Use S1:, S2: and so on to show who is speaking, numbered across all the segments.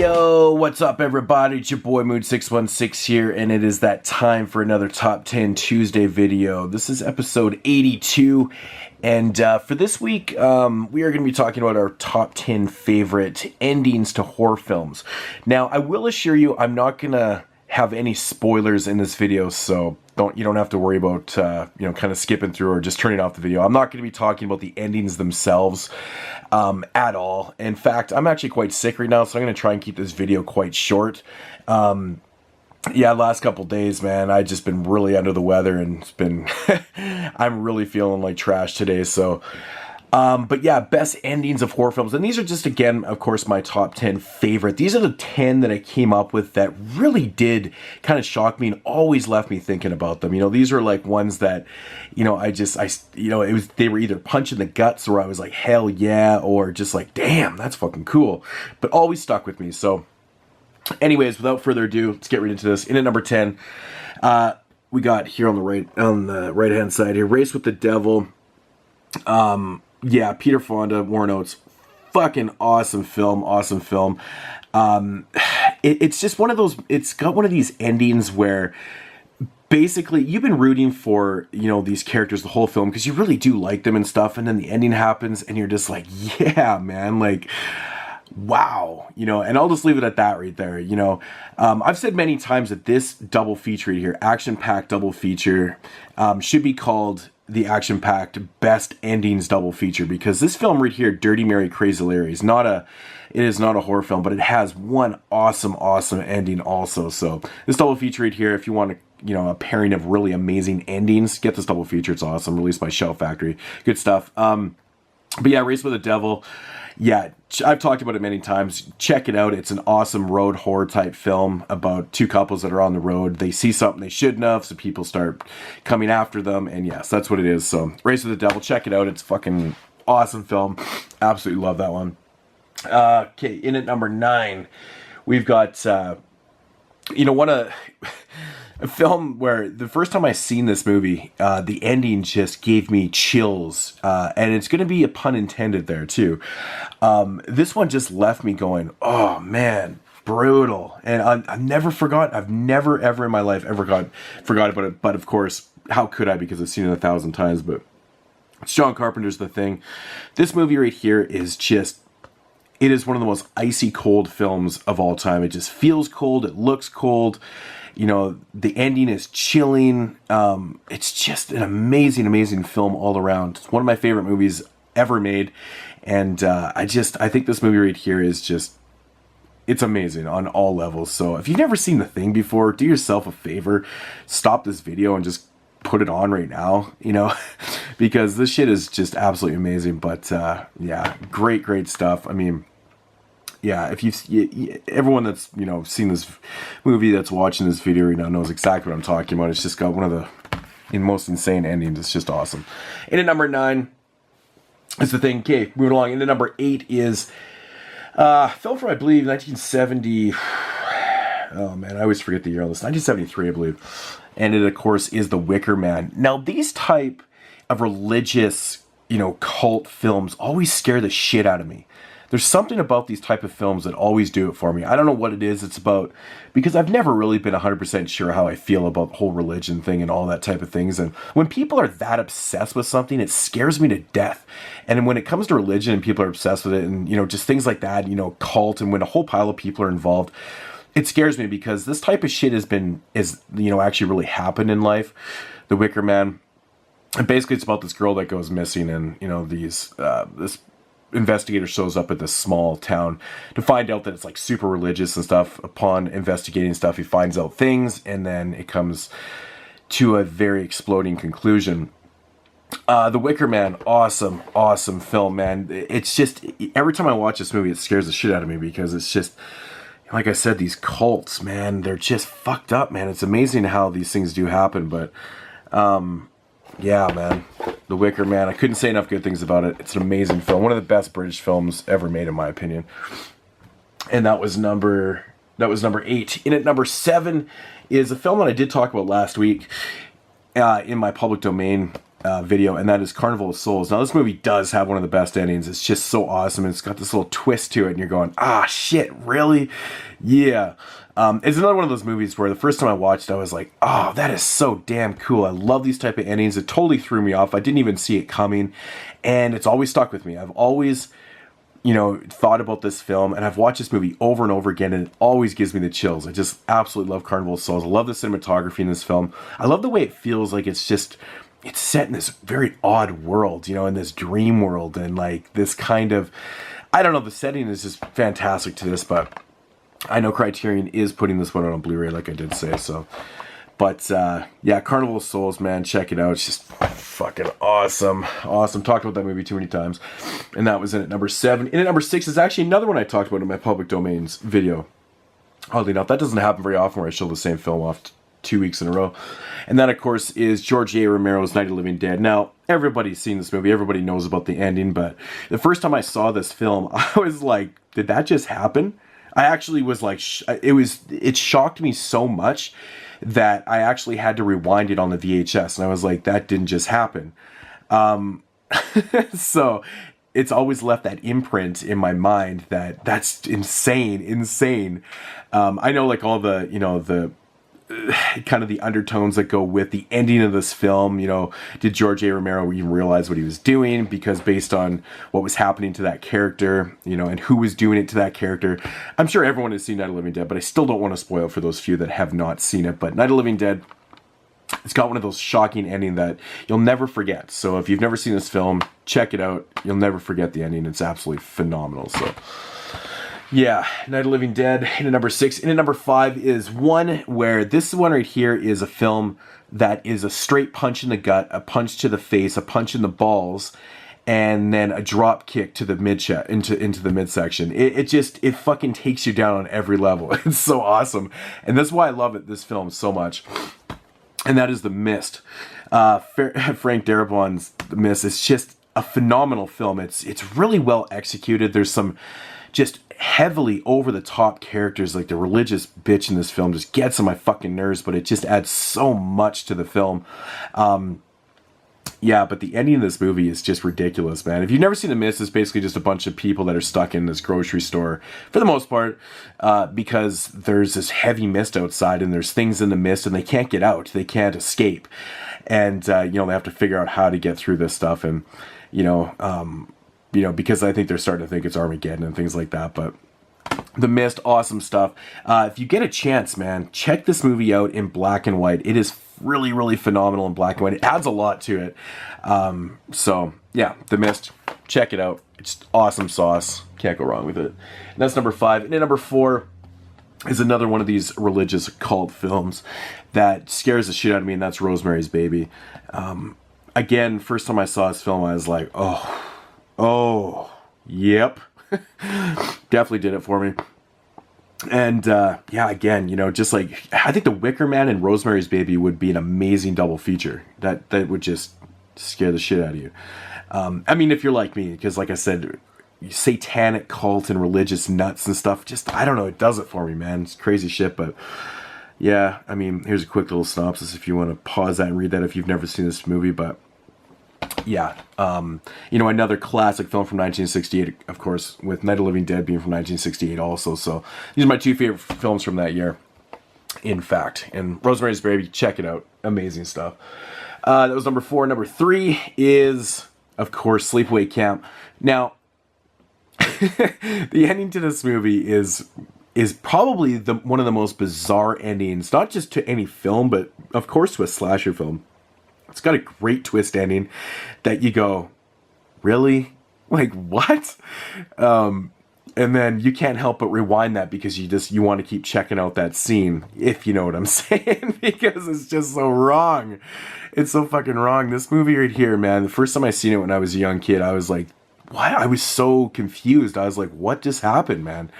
S1: Yo, what's up everybody? It's your boy Mood616 here, and it is that time for another Top 10 Tuesday video. This is episode 82, and for this week, we are going to be talking about our top 10 favorite endings to horror films. Now, I will assure you, I'm not going to have any spoilers in this video, so you don't have to worry about kind of skipping through or just turning off the video. I'm not going to be talking about the endings themselves at all. In fact, I'm actually quite sick right now, so I'm going to try and keep this video quite short. Yeah, last couple days, man, I've just been really under the weather, and it's been I'm really feeling like trash today, so but yeah, best endings of horror films. And these are just, again, of course, my top 10 favorite. These are the 10 that I came up with that really did kind of shock me and always left me thinking about them. You know, these are like ones that, they were either punch in the guts, or I was like, hell yeah, or just like, damn, that's fucking cool. But always stuck with me. So anyways, without further ado, let's get right into this. In at number 10, we got here on the right hand side here, Race with the Devil. Yeah, Peter Fonda, Warren Oates, fucking awesome film. It's just one of those, it's got one of these endings where basically you've been rooting for, these characters the whole film because you really do like them and stuff, and then the ending happens and you're just like, yeah, man, like, wow, and I'll just leave it at that right there. I've said many times that this double feature right here, action-packed double feature, should be called the action-packed best endings double feature, because this film right here, Dirty Mary Crazy Larry, is not a horror film, but it has one awesome ending also. So this double feature right here, if you want a pairing of really amazing endings, get this double feature. It's awesome. Released by Shell Factory. Good stuff. But yeah, Race with the Devil. Yeah, I've talked about it many times. Check it out. It's an awesome road horror type film about two couples that are on the road. They see something they shouldn't have, so people start coming after them. And yes, that's what it is. So Race with the Devil, check it out. It's fucking awesome film. Absolutely love that one. Okay, in at number 9, we've got, a film where the first time I seen this movie, the ending just gave me chills, and it's going to be a pun intended there too. This one just left me going, oh man, brutal. And I've never forgot. I've never ever in my life forgot about it. But of course, how could I? Because I've seen it 1,000 times. But it's John Carpenter's The Thing. This movie right here is just, it is one of the most icy cold films of all time. It just feels cold. It looks cold. The ending is chilling. It's just an amazing film all around. It's one of my favorite movies ever made. And I think this movie right here is just, it's amazing on all levels. So if you've never seen The Thing before, do yourself a favor. Stop this video and just put it on right now, because this shit is just absolutely amazing. But yeah, great stuff. I mean, yeah, if everyone that's, seen this movie that's watching this video right now knows exactly what I'm talking about. It's just got one of the most insane endings. It's just awesome. In at number 9 is The Thing. Okay, moving along. In at number 8 is film from, I believe, 1970. Oh man, I always forget the year on this. 1973, I believe. And it, of course, is The Wicker Man. Now, these type of religious, cult films always scare the shit out of me. There's something about these type of films that always do it for me. I don't know what it is. It's about, because I've never really been 100% sure how I feel about the whole religion thing and all that type of things. And when people are that obsessed with something, it scares me to death. And when it comes to religion and people are obsessed with it and, just things like that, cult, and when a whole pile of people are involved, it scares me, because this type of shit is actually really happened in life. The Wicker Man. And basically it's about this girl that goes missing, and, this investigator shows up at this small town to find out that it's like super religious and stuff. Upon investigating stuff, he finds out things, and then it comes to a very exploding conclusion. The Wicker Man, awesome film, man. It's just, every time I watch this movie, it scares the shit out of me, because it's just, like I said, these cults, man, they're just fucked up, man. It's amazing how these things do happen. But yeah, man, The Wicker Man. I couldn't say enough good things about it. It's an amazing film. One of the best British films ever made, in my opinion. And that was number 8. In at number 7 is a film that I did talk about last week in my public domain video, and that is Carnival of Souls. Now, this movie does have one of the best endings. It's just so awesome, and it's got this little twist to it, and you're going, ah, shit, really? Yeah. It's another one of those movies where the first time I watched, I was like, oh, that is so damn cool. I love these type of endings. It totally threw me off. I didn't even see it coming, and it's always stuck with me. I've always, you know, thought about this film, and I've watched this movie over and over again, and it always gives me the chills. I just absolutely love Carnival of Souls. I love the cinematography in this film. I love the way it feels like it's set in this very odd world, you know, in this dream world, and like this kind of, I don't know, the setting is just fantastic to this, but I know Criterion is putting this one on Blu-ray, like I did say, so. But, yeah, Carnival of Souls, man, check it out. It's just fucking awesome. Awesome. Talked about that movie too many times. And that was in at number 7. In at number 6 is actually another one I talked about in my Public Domains video. Oddly enough, that doesn't happen very often where I show the same film off 2 weeks in a row. And that, of course, is George A. Romero's Night of the Living Dead. Now, everybody's seen this movie. Everybody knows about the ending. But the first time I saw this film, I was like, did that just happen? I actually was like, it shocked me so much that I actually had to rewind it on the VHS. And I was like, that didn't just happen. So it's always left that imprint in my mind that that's insane. I know, like, all the, you know, the kind of the undertones that go with the ending of this film. You know, did George A. Romero even realize what he was doing? Because based on what was happening to that character, you know, and who was doing it to that character, I'm sure everyone has seen Night of the Living Dead, but I still don't want to spoil it for those few that have not seen it. But Night of the Living Dead, it's got one of those shocking endings that you'll never forget. So if you've never seen this film, check it out. You'll never forget the ending. It's absolutely phenomenal. So yeah, Night of the Living Dead in at number 6. In at number 5 is one where this one right here is a film that is a straight punch in the gut, a punch to the face, a punch in the balls, and then a drop kick to the into the midsection. It fucking takes you down on every level. It's so awesome, and that's why I love this film so much. And that is The Mist. Frank Darabont's The Mist is just a phenomenal film. It's really well executed. There's some just heavily over-the-top characters, like the religious bitch in this film just gets on my fucking nerves, but it just adds so much to the film. Yeah, but the ending of this movie is just ridiculous, man. If you've never seen The Mist, it's basically just a bunch of people that are stuck in this grocery store, for the most part, because there's this heavy mist outside, and there's things in the mist, and they can't get out. They can't escape. And, you know, they have to figure out how to get through this stuff, and, you know, because I think they're starting to think it's Armageddon and things like that. But The Mist, awesome stuff. If you get a chance, man, check this movie out in black and white. It is really, really phenomenal in black and white. It adds a lot to it. So, yeah, The Mist, check it out. It's awesome sauce. Can't go wrong with it. And that's number 5. And then number 4 is another one of these religious cult films that scares the shit out of me, and that's Rosemary's Baby. Again, first time I saw this film, I was like, oh, yep. Definitely did it for me. And, yeah, again, you know, just like, I think The Wicker Man and Rosemary's Baby would be an amazing double feature. That would just scare the shit out of you. I mean, if you're like me, because like I said, satanic cult and religious nuts and stuff, just, I don't know, it does it for me, man. It's crazy shit, but yeah, I mean, here's a quick little synopsis if you want to pause that and read that if you've never seen this movie, but yeah, you know, another classic film from 1968, of course, with Night of the Living Dead being from 1968 also. So these are my 2 favorite films from that year, in fact. And Rosemary's Baby, check it out. Amazing stuff. That was number 4. Number 3 is, of course, Sleepaway Camp. Now, the ending to this movie is probably one of the most bizarre endings, not just to any film, but of course to a slasher film. It's got a great twist ending that you go, really? Like, what? And then you can't help but rewind that because you want to keep checking out that scene, if you know what I'm saying, because it's just so wrong. It's so fucking wrong. This movie right here, man, the first time I seen it when I was a young kid, I was like, what? I was so confused. I was like, what just happened, man?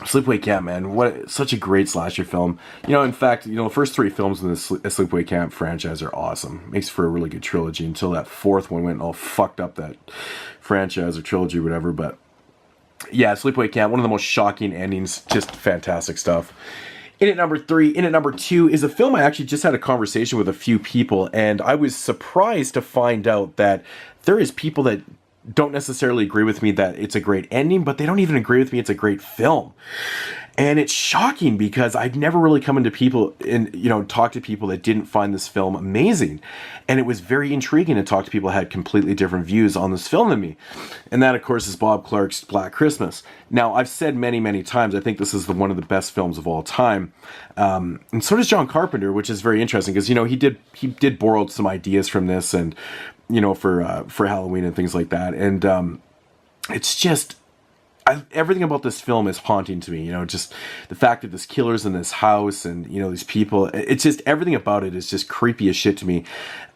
S1: Sleepaway Camp, man, what such a great slasher film. You know, in fact, you know, the first 3 films in the Sleepaway Camp franchise are awesome. Makes for a really good trilogy until that 4th one went all fucked up, that franchise or trilogy or whatever. But yeah, Sleepaway Camp, one of the most shocking endings, just fantastic stuff. In at number 3, in at number 2 is a film I actually just had a conversation with a few people, and I was surprised to find out that there is people that don't necessarily agree with me that it's a great ending, but they don't even agree with me it's a great film. And it's shocking because I'd never really come into people and, talk to people that didn't find this film amazing. And it was very intriguing to talk to people that had completely different views on this film than me. And that, of course, is Bob Clark's Black Christmas. Now, I've said many, many times, I think this is one of the best films of all time. And so does John Carpenter, which is very interesting because, he did borrow some ideas from this and, for Halloween and things like that. And it's just... everything about this film is haunting to me, just the fact that this killer's in this house and, these people, it's just, everything about it is just creepy as shit to me.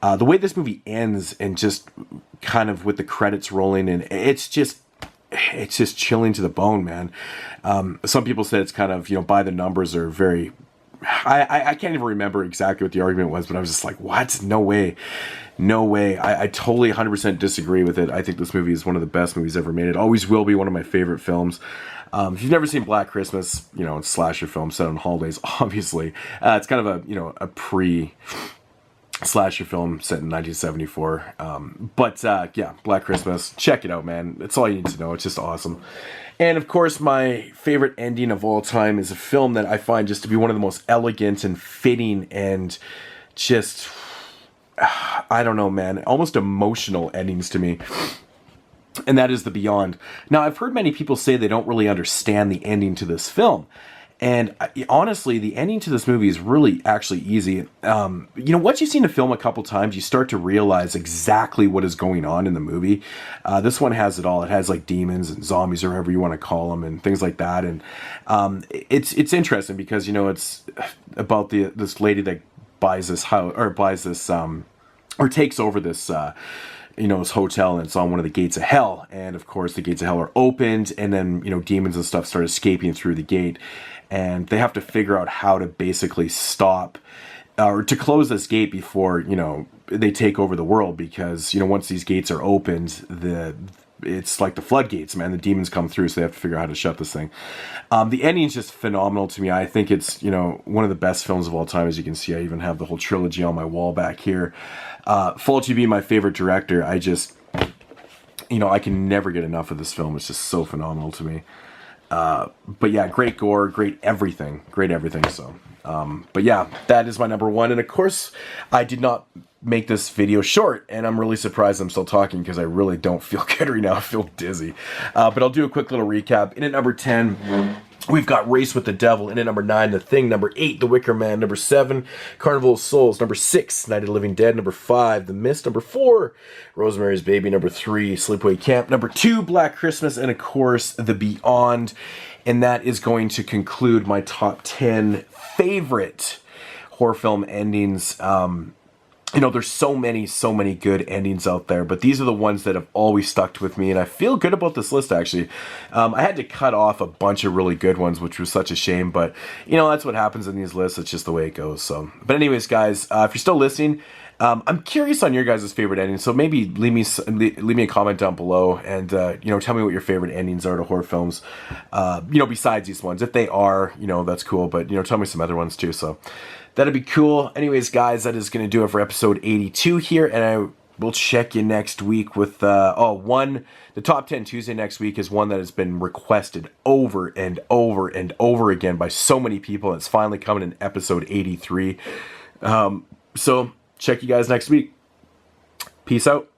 S1: The way this movie ends and just kind of with the credits rolling and it's just chilling to the bone, man. Some people say it's kind of, by the numbers are very, I can't even remember exactly what the argument was, but I was just like, what? No way. No way. I totally 100% disagree with it. I think this movie is one of the best movies ever made. It always will be one of my favorite films. If you've never seen Black Christmas, it's a slasher film set on holidays, obviously. It's kind of a pre-slasher film set in 1974. Yeah, Black Christmas. Check it out, man. That's all you need to know. It's just awesome. And of course, my favorite ending of all time is a film that I find just to be one of the most elegant and fitting and just... I don't know, man, almost emotional endings to me. And that is The Beyond. Now, I've heard many people say they don't really understand the ending to this film. And honestly, the ending to this movie is really actually easy. Once you've seen a film a couple times, you start to realize exactly what is going on in the movie. This one has it all. It has like demons and zombies or whatever you want to call them and things like that. And it's interesting because, it's about this lady that buys this house or takes over this this hotel, and it's on one of the gates of hell. And of course the gates of hell are opened, and then demons and stuff start escaping through the gate, and they have to figure out how to basically stop or to close this gate before they take over the world, because once these gates are opened, it's like the floodgates, man. The demons come through, so they have to figure out how to shut this thing. The ending's just phenomenal to me. I think it's, one of the best films of all time. As you can see, I even have the whole trilogy on my wall back here. Fulci being my favorite director, I just, I can never get enough of this film. It's just so phenomenal to me. But yeah, great gore, great everything. So, but yeah, that is my number 1. And of course, I did not make this video short, and I'm really surprised I'm still talking because I really don't feel good right now. I feel dizzy. But I'll do a quick little recap. In at number 10, we've got Race with the Devil. In at number 9, The Thing. Number 8, The Wicker Man. Number 7, Carnival of Souls. Number 6, Night of the Living Dead. Number 5, The Mist. Number 4, Rosemary's Baby. Number 3, Sleepaway Camp. Number 2, Black Christmas. And of course, The Beyond. And that is going to conclude my top 10 favorite horror film endings. There's so many good endings out there, but these are the ones that have always stuck with me, and I feel good about this list, actually. I had to cut off a bunch of really good ones, which was such a shame, but, that's what happens in these lists. It's just the way it goes, so. But anyways, guys, if you're still listening, I'm curious on your guys' favorite endings, so maybe leave me a comment down below, and, tell me what your favorite endings are to horror films, besides these ones. If they are, that's cool, but, tell me some other ones, too, so. That'd be cool. Anyways, guys, that is going to do it for episode 82 here, and I will check you next week with, the Top 10 Tuesday next week is one that has been requested over and over and over again by so many people, and it's finally coming in episode 83. So, check you guys next week. Peace out.